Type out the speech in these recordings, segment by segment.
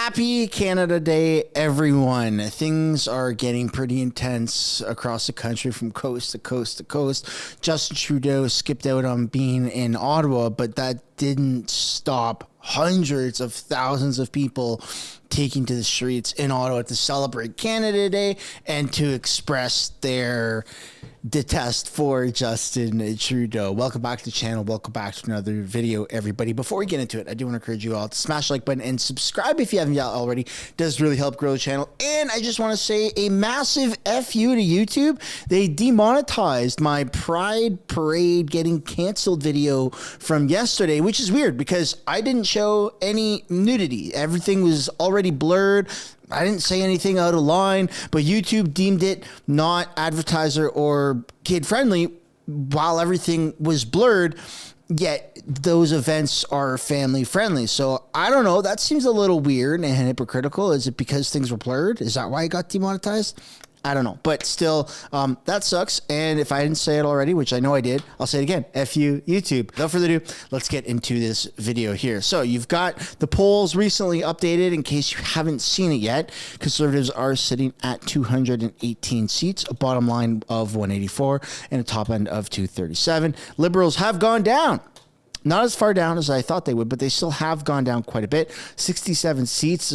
Happy Canada Day, everyone. Things are getting pretty intense across the country from coast to coast to coast. Justin Trudeau skipped out on being in Ottawa, but that didn't stop hundreds of thousands of people taking to the streets in Ottawa to celebrate Canada Day and to express their detest for Justin Trudeau. Welcome back to the channel. Welcome back to another video, everybody. Before we get into it, I do want to encourage you all to smash the like button and subscribe if you haven't yet already. It does really help grow the channel. And I just want to say a massive F you to YouTube. They demonetized my Pride Parade getting canceled video from yesterday, which is weird because I didn't show any nudity. Everything was already blurred. I didn't say anything out of line, but YouTube deemed it not advertiser or kid friendly while everything was blurred, yet those events are family friendly. So I don't know. That seems a little weird and hypocritical. Is it because things were blurred? Is that why it got demonetized? I don't know, but still, that sucks. And if I didn't say it already, which I know I did, I'll say it again. F you, YouTube. Without further ado, let's get into this video here. So you've got the polls recently updated. In case you haven't seen it yet, Conservatives are sitting at 218 seats, a bottom line of 184 and a top end of 237. Liberals have gone down. Not as far down as I thought they would, but they still have gone down quite a bit. 67 seats.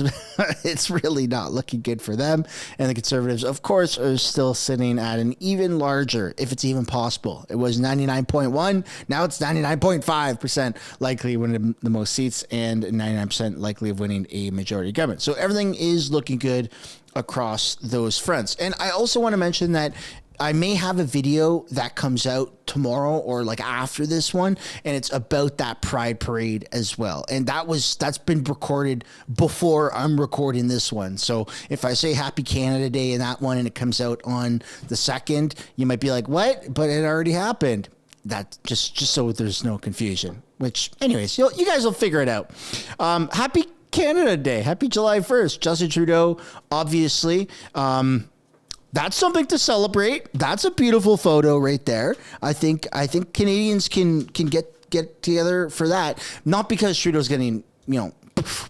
It's really not looking good for them. And the Conservatives, of course, are still sitting at an even larger, if it's even possible. It was 99.1. Now it's 99.5% likely winning the most seats and 99% likely of winning a majority government. So everything is looking good across those fronts. And I also want to mention that I may have a video that comes out tomorrow or like after this one, and it's about that Pride Parade as well. And that's been recorded before I'm recording this one. So if I say Happy Canada Day in that one and it comes out on the 2nd, you might be like, what? But it already happened. That just so there's no confusion, which anyways, you guys will figure it out. Happy Canada Day. Happy July 1st. Justin Trudeau, obviously, that's something to celebrate. That's a beautiful photo right there. I think Canadians can get together for that. Not because Trudeau's getting,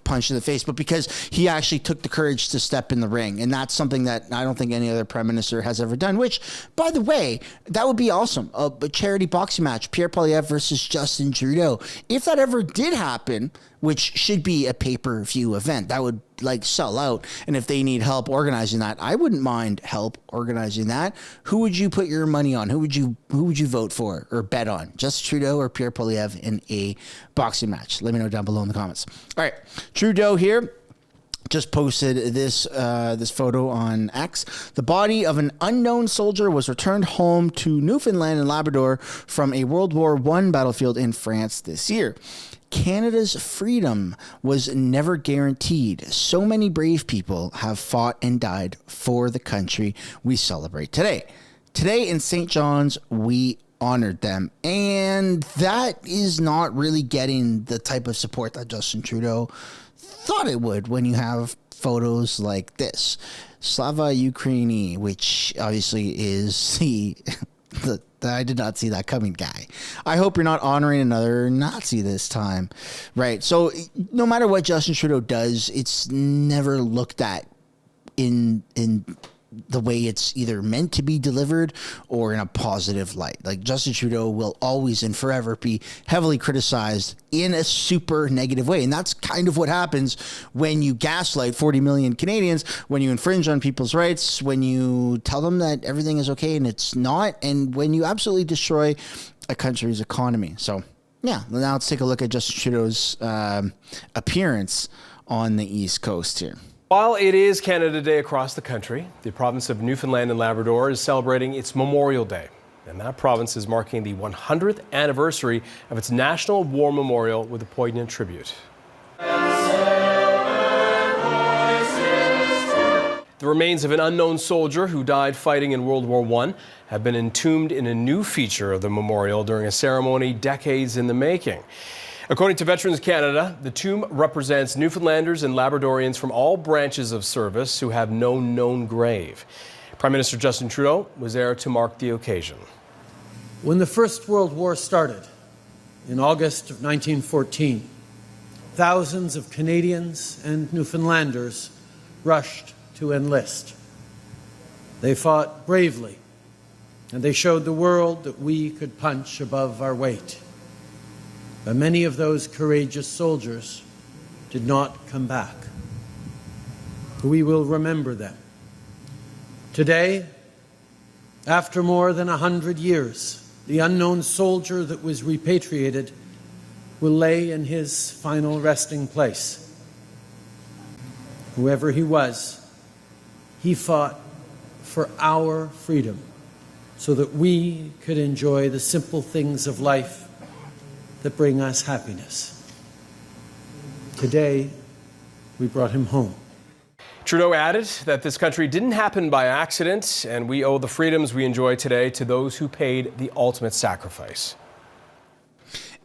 punched in the face, but because he actually took the courage to step in the ring. And that's something that I don't think any other prime minister has ever done, which, by the way, that would be awesome. A charity boxing match, Pierre Poilievre versus Justin Trudeau. If that ever did happen, which should be a pay-per-view event, that would sell out. And if they need help organizing that, I wouldn't mind help organizing that. Who would you put your money on? Who would you vote for or bet on? Justin Trudeau or Pierre Poilievre in a boxing match? Let me know down below in the comments. All right, Trudeau here just posted this photo on X. The body of an unknown soldier was returned home to Newfoundland and Labrador from a World War I battlefield in France this year. Canada's freedom was never guaranteed. So many brave people have fought and died for the country we celebrate today. Today in St. John's, we honored them. And that is not really getting the type of support that Justin Trudeau thought it would when you have photos like this. Slava Ukraini, which obviously is the I did not see that coming guy. I hope you're not honoring another Nazi this time. Right. So no matter what Justin Trudeau does, it's never looked at in the way it's either meant to be delivered or in a positive light. Like, Justin Trudeau will always and forever be heavily criticized in a super negative way. And that's kind of what happens when you gaslight 40 million Canadians, when you infringe on people's rights, when you tell them that everything is okay and it's not, and when you absolutely destroy a country's economy. So yeah, now let's take a look at Justin Trudeau's appearance on the East Coast here. While it is Canada Day across the country, the province of Newfoundland and Labrador is celebrating its Memorial Day. And that province is marking the 100th anniversary of its National War Memorial with a poignant tribute. The remains of an unknown soldier who died fighting in World War I have been entombed in a new feature of the memorial during a ceremony decades in the making. According to Veterans Canada, the tomb represents Newfoundlanders and Labradorians from all branches of service who have no known grave. Prime Minister Justin Trudeau was there to mark the occasion. When the First World War started in August of 1914, thousands of Canadians and Newfoundlanders rushed to enlist. They fought bravely, and they showed the world that we could punch above our weight. But many of those courageous soldiers did not come back. We will remember them. Today, after more than 100 years, the unknown soldier that was repatriated will lay in his final resting place. Whoever he was, he fought for our freedom so that we could enjoy the simple things of life that bring us happiness. Today, we brought him home. Trudeau added that this country didn't happen by accident, and we owe the freedoms we enjoy today to those who paid the ultimate sacrifice.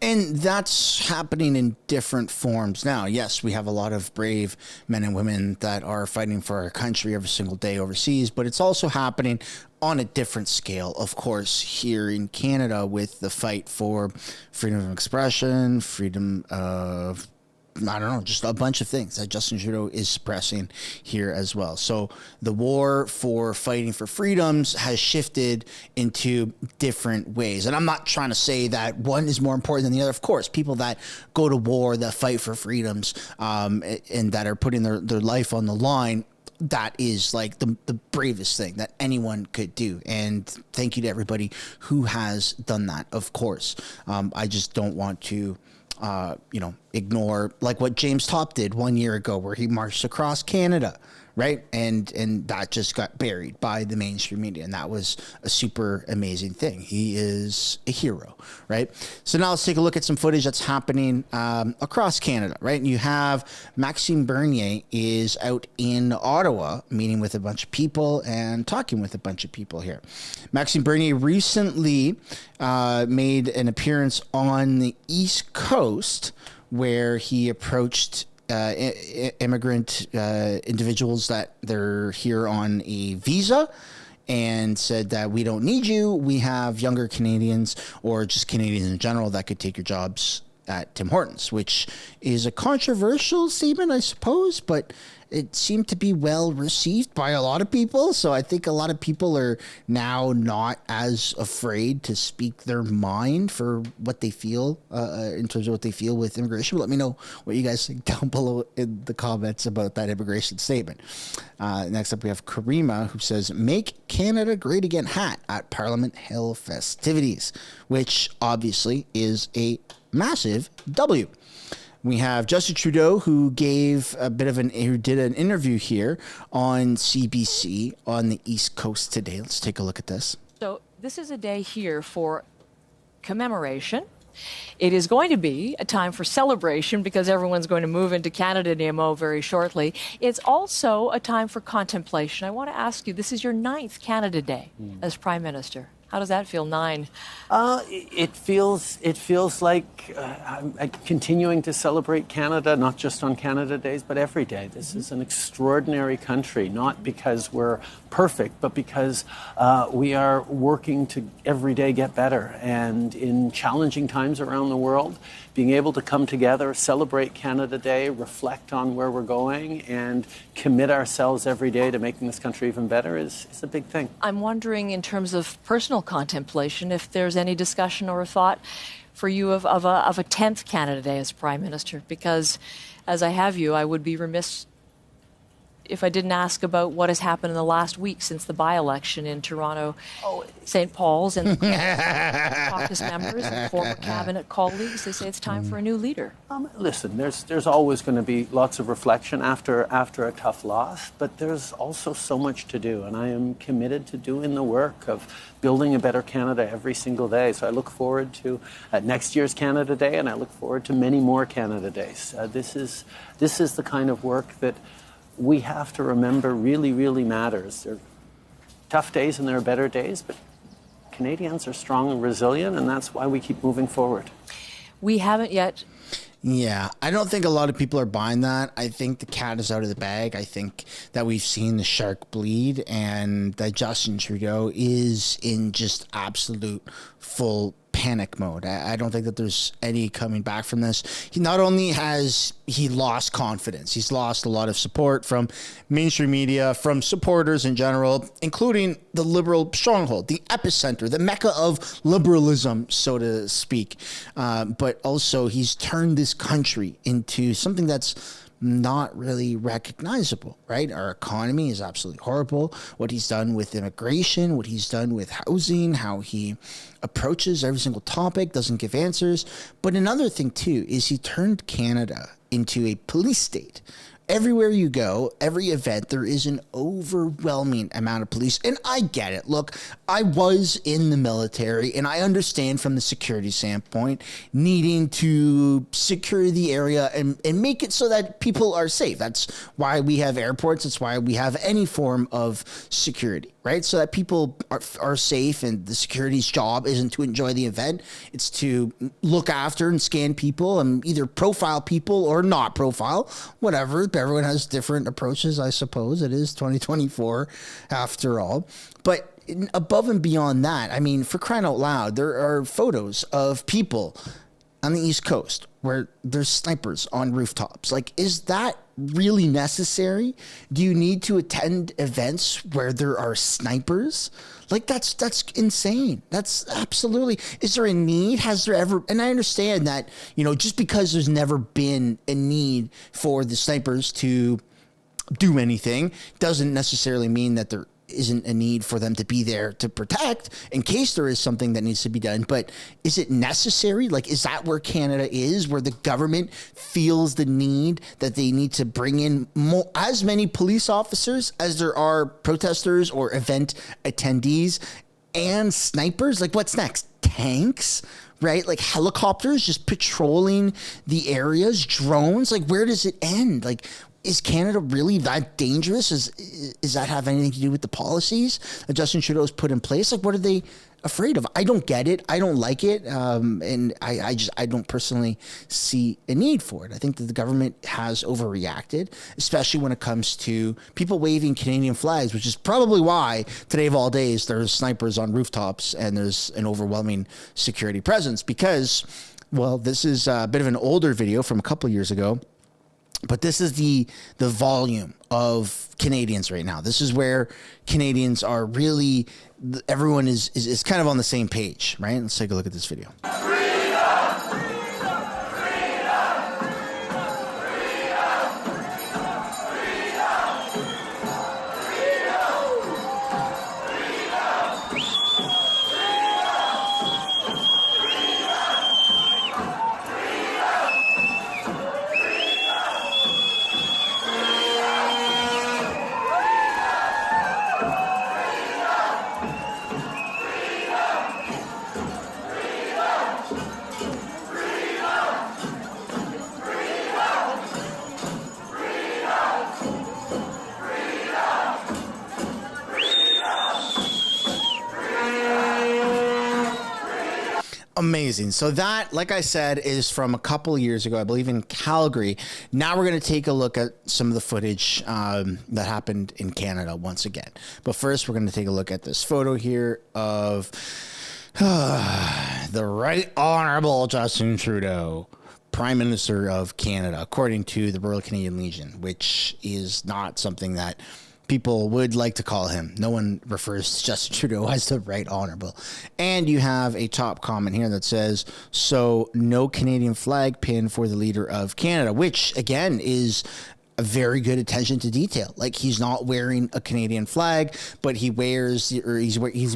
And that's happening in different forms now. Yes, we have a lot of brave men and women that are fighting for our country every single day overseas, but it's also happening on a different scale, of course, here in Canada with the fight for freedom of expression, freedom of just a bunch of things that Justin Trudeau is suppressing here as well. So the war for fighting for freedoms has shifted into different ways. And I'm not trying to say that one is more important than the other. Of course, people that go to war, that fight for freedoms, and that are putting their life on the line, that is like the bravest thing that anyone could do. And thank you to everybody who has done that, of course. I just don't want to ignore like what James Topp did 1 year ago, where he marched across Canada, right? And that just got buried by the mainstream media. And that was a super amazing thing. He is a hero, right? So now let's take a look at some footage that's happening across Canada, right? And you have Maxime Bernier is out in Ottawa meeting with a bunch of people and talking with a bunch of people here. Maxime Bernier recently made an appearance on the East Coast where he approached immigrant individuals that they're here on a visa and said that we don't need you. We have younger Canadians or just Canadians in general that could take your jobs at Tim Hortons, which is a controversial statement, I suppose, but it seemed to be well received by a lot of people. So I think a lot of people are now not as afraid to speak their mind for what they feel in terms of what they feel with immigration. Let me know what you guys think down below in the comments about that immigration statement. Next up, we have Karima, who says, "Make Canada Great Again" hat at Parliament Hill festivities, which obviously is a massive W. We have Justin Trudeau, who did an interview here on CBC on the East Coast today. Let's take a look at this. So this is a day here for commemoration. It is going to be a time for celebration because everyone's going to move into Canada DMO very shortly. It's also a time for contemplation. I want to ask you, this is your 9th Canada Day as Prime Minister. How does that feel, 9? It feels like I'm continuing to celebrate Canada, not just on Canada Days, but every day. This is an extraordinary country, not because we're perfect, but because we are working to every day get better. And in challenging times around the world, being able to come together, celebrate Canada Day, reflect on where we're going, and commit ourselves every day to making this country even better is a big thing. I'm wondering, in terms of personal contemplation, if there's any discussion or a thought for you of a 10th Canada Day as Prime Minister, because as I have you, I would be remiss if I didn't ask about what has happened in the last week since the by-election in Toronto, St. Paul's, and caucus members and former cabinet colleagues. They say it's time for a new leader. Listen, there's always going to be lots of reflection after a tough loss, but there's also so much to do, and I am committed to doing the work of building a better Canada every single day. So I look forward to next year's Canada Day, and I look forward to many more Canada Days. This is the kind of work that we have to remember really, really matters. There are tough days and there are better days, but Canadians are strong and resilient, and that's why we keep moving forward. We haven't yet. Yeah, I don't think a lot of people are buying that. I think the cat is out of the bag. I think that we've seen the shark bleed, and that Justin Trudeau is in just absolute full panic mode. I don't think that there's any coming back from this. He not only has he lost confidence, he's lost a lot of support from mainstream media, from supporters in general, including the liberal stronghold, the epicenter, the mecca of liberalism, so to speak. But also he's turned this country into something that's not really recognizable, right? Our economy is absolutely horrible. What he's done with immigration, what he's done with housing, how he approaches every single topic, doesn't give answers. But another thing too is he turned Canada into a police state. Everywhere you go, every event, there is an overwhelming amount of police. And I get it. Look, I was in the military, and I understand from the security standpoint needing to secure the area and make it so that people are safe. That's why we have airports. That's why we have any form of security, right? So that people are safe, and the security's job isn't to enjoy the event. It's to look after and scan people and either profile people or not profile, whatever. Everyone has different approaches, I suppose. It is 2024 after all. But above and beyond that, I mean, for crying out loud, there are photos of people on the East Coast where there's snipers on rooftops. Like, is that really necessary? Do you need to attend events where there are snipers? Like, that's insane. That's absolutely. Is there a need? Has there ever? And I understand that, just because there's never been a need for the snipers to do anything doesn't necessarily mean that there isn't a need for them to be there to protect in case there is something that needs to be done. But is it necessary? Like, is that where Canada is, where the government feels the need that they need to bring in as many police officers as there are protesters or event attendees and snipers? Like, what's next? Tanks? Right? Like helicopters just patrolling the areas, drones? Like, where does it end? Like, is Canada really that dangerous? Is that have anything to do with the policies that Justin Trudeau's put in place? Like, what are they afraid of? I don't get it. I don't like it. And I don't personally see a need for it. I think that the government has overreacted, especially when it comes to people waving Canadian flags, which is probably why today of all days there's snipers on rooftops and there's an overwhelming security presence because, well, this is a bit of an older video from a couple of years ago. But this is the volume of Canadians right now. This is where Canadians are really, everyone is kind of on the same page, right? Let's take a look at this video. Amazing. So that, like I said, is from a couple of years ago, I believe in Calgary. Now we're going to take a look at some of the footage that happened in Canada once again. But first, we're going to take a look at this photo here of the Right Honorable Justin Trudeau, Prime Minister of Canada, according to the Royal Canadian Legion, which is not something that people would like to call him. No one refers to Justin Trudeau as the Right Honorable. And you have a top comment here that says, so no Canadian flag pin for the leader of Canada, which again is a very good attention to detail. Like, he's not wearing a Canadian flag, but he wears he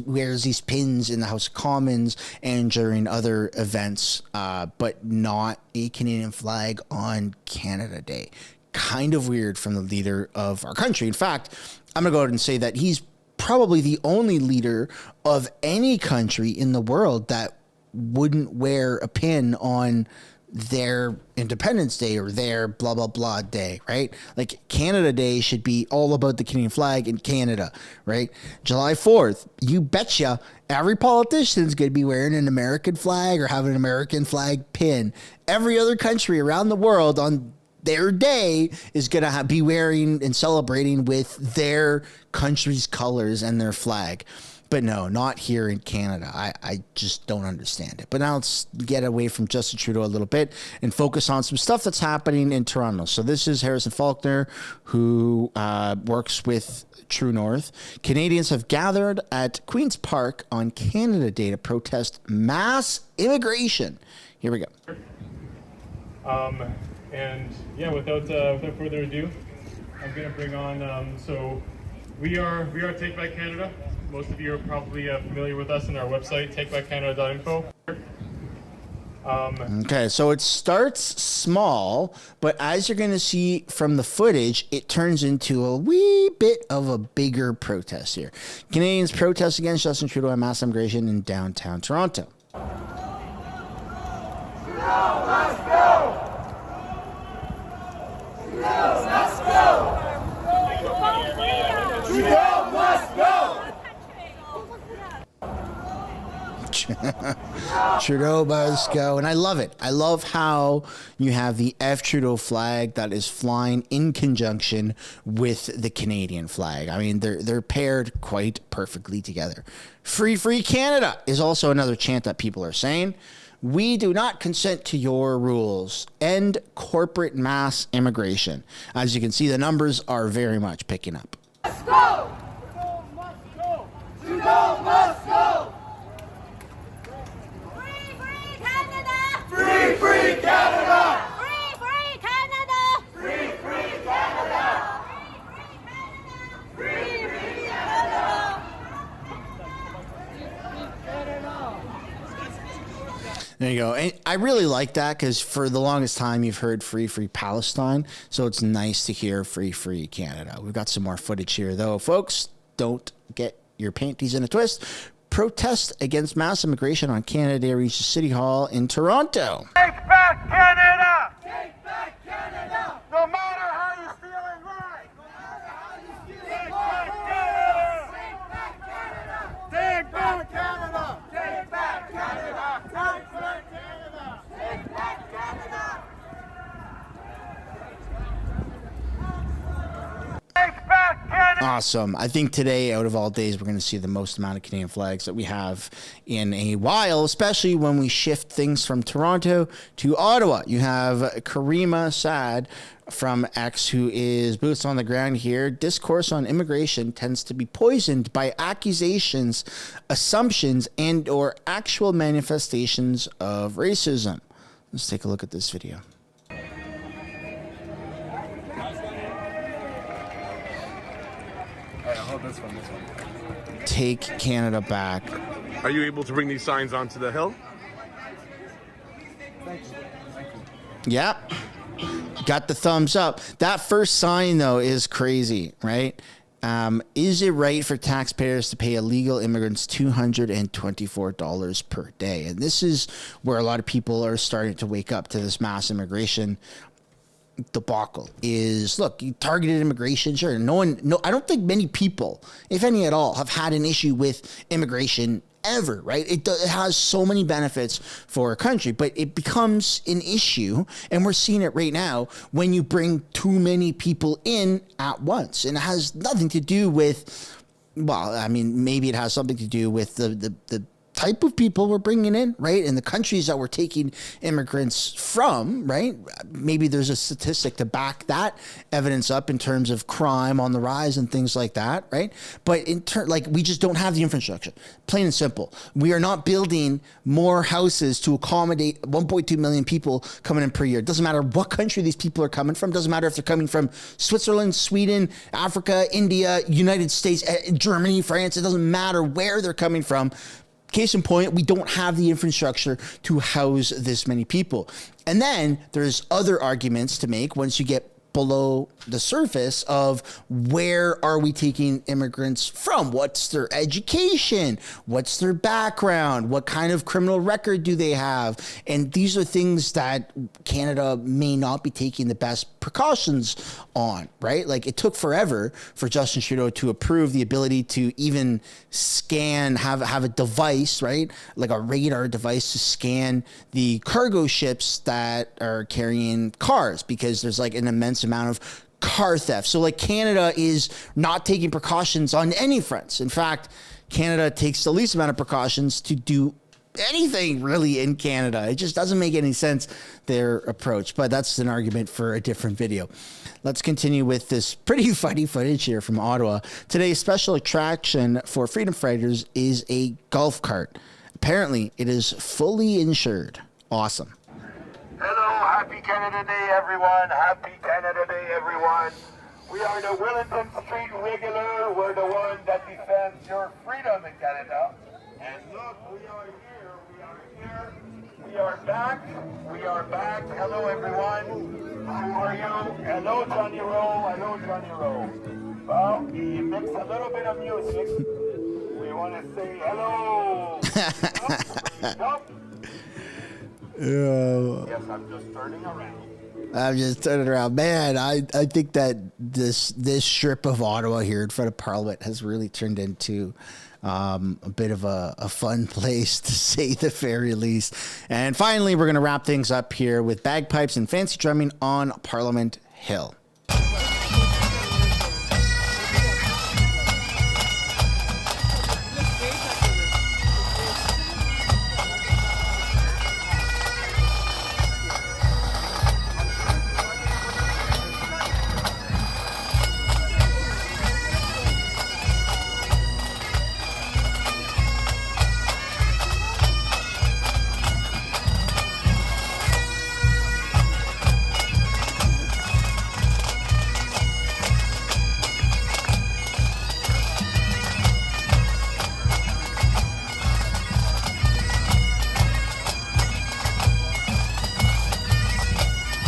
wears these pins in the House of Commons and during other events, but not a Canadian flag on Canada Day. Kind of weird from the leader of our country. In fact, I'm going to go ahead and say that he's probably the only leader of any country in the world that wouldn't wear a pin on their Independence Day or their blah, blah, blah day, right? Like, Canada Day should be all about the Canadian flag in Canada, right? July 4th, you betcha every politician's going to be wearing an American flag or have an American flag pin. Every other country around the world on their day is going to be wearing and celebrating with their country's colors and their flag. But no, not here in Canada. I just don't understand it. But now let's get away from Justin Trudeau a little bit and focus on some stuff that's happening in Toronto. So this is Harrison Faulkner, who works with True North. Canadians have gathered at Queen's Park on Canada Day to protest mass immigration. Here we go. And yeah, without further ado, I'm going to bring on, so we are Take Back Canada. Most of you are probably familiar with us and our website, takebackcanada.info. Okay, so it starts small, but as you're going to see from the footage, it turns into a wee bit of a bigger protest here. Canadians protest against Justin Trudeau and mass immigration in downtown Toronto. Trudeau must go! Trudeau must go! Trudeau must go! Trudeau must go. And I love it. I love how you have the F Trudeau flag that is flying in conjunction with the Canadian flag. I mean, they're paired quite perfectly together. Free, free Canada is also another chant that people are saying. We do not consent to your rules. End corporate mass immigration. As you can see, the numbers are very much picking up. Let's go! Trudeau must go! Trudeau must go! Free, free Canada! Free, free Canada! Free, free Canada! Free, free Canada! Free, free Canada! There you go. And I really like that because for the longest time you've heard free, free Palestine. So it's nice to hear free, free Canada. We've got some more footage here, though. Folks, don't get your panties in a twist. Protest against mass immigration on Canada Day reaches City Hall in Toronto. Take back Canada! Take back Canada! No matter how you steal and lie! No matter how you steal and lie! Take back Canada! Take back Canada! Take back Canada! Take back Canada! Take back Canada! Take back Canada! Awesome. I think today, out of all days, we're going to see the most amount of Canadian flags that we have in a while, especially when we shift things from Toronto to Ottawa. You have Karima Saad from X, who is boots on the ground here. Discourse on immigration tends to be poisoned by accusations, assumptions, and or actual manifestations of racism. Let's take a look at this video. Take Canada back. Are you able to bring these signs onto the hill? Yeah. Got the thumbs up. That first sign, though, is crazy, right? Is it right for taxpayers to pay illegal immigrants $224 per day? And this is where a lot of people are starting to wake up to this mass immigration debacle. Is, look, targeted immigration, sure. I don't think many people, if any at all, have had an issue with immigration ever, right? It has so many benefits for a country, but it becomes an issue, and we're seeing it right now when you bring too many people in at once. And it has nothing to do with, well, I mean, maybe it has something to do with the type of people we're bringing in, right? And the countries that we're taking immigrants from, right? Maybe there's a statistic to back that evidence up in terms of crime on the rise and things like that, right? But we just don't have the infrastructure. Plain and simple. We are not building more houses to accommodate 1.2 million people coming in per year. It doesn't matter what country these people are coming from. It doesn't matter if they're coming from Switzerland, Sweden, Africa, India, United States, Germany, France. It doesn't matter where they're coming from. Case in point, we don't have the infrastructure to house this many people. And then there's other arguments to make once you get below the surface of where are we taking immigrants from? What's their education? What's their background? What kind of criminal record do they have? And these are things that Canada may not be taking the best precautions on, right? Like, it took forever for Justin Trudeau to approve the ability to even scan, have a device, right? Like a radar device to scan the cargo ships that are carrying cars, because there's like an immense amount of car theft. So like, Canada is not taking precautions on any fronts. In fact, Canada takes the least amount of precautions to do anything really in Canada. It just doesn't make any sense, their approach, but that's an argument for a different video. Let's continue with this pretty funny footage here from Ottawa. Today's special attraction for freedom fighters is a golf cart. Apparently, it is fully insured. Awesome. Hello, happy Canada Day, everyone. Happy Canada Day, everyone. We are the Wellington Street Regular. We're the one that defends your freedom in Canada. And look, we are here. We are here. We are back. We are back. Hello, everyone. How are you? Hello, Johnny Rowe. Hello, Johnny Rowe. Well, he makes a little bit of music. We want to say hello. Stop. Yes, I'm just turning around. Man, I think that this strip of Ottawa here in front of Parliament has really turned into a bit of a fun place, to say the very least. And finally, we're going to wrap things up here with bagpipes and fancy drumming on Parliament Hill.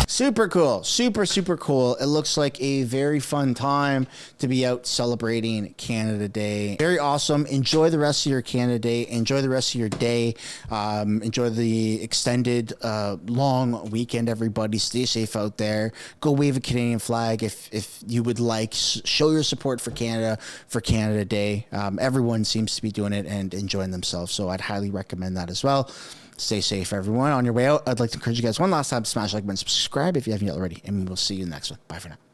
Super cool. Super cool. It looks like a very fun time to be out celebrating Canada Day. Very awesome. Enjoy the rest of your Canada Day. Enjoy the rest of your day. Enjoy the extended long weekend, everybody. Stay safe out there. Go wave a Canadian flag if you would like. Show your support for Canada Day. Everyone seems to be doing it and enjoying themselves, so I'd highly recommend that as well. Stay safe, everyone. On your way out, I'd like to encourage you guys one last time to smash like button, subscribe if you haven't yet already, and we'll see you in the next one. Bye for now.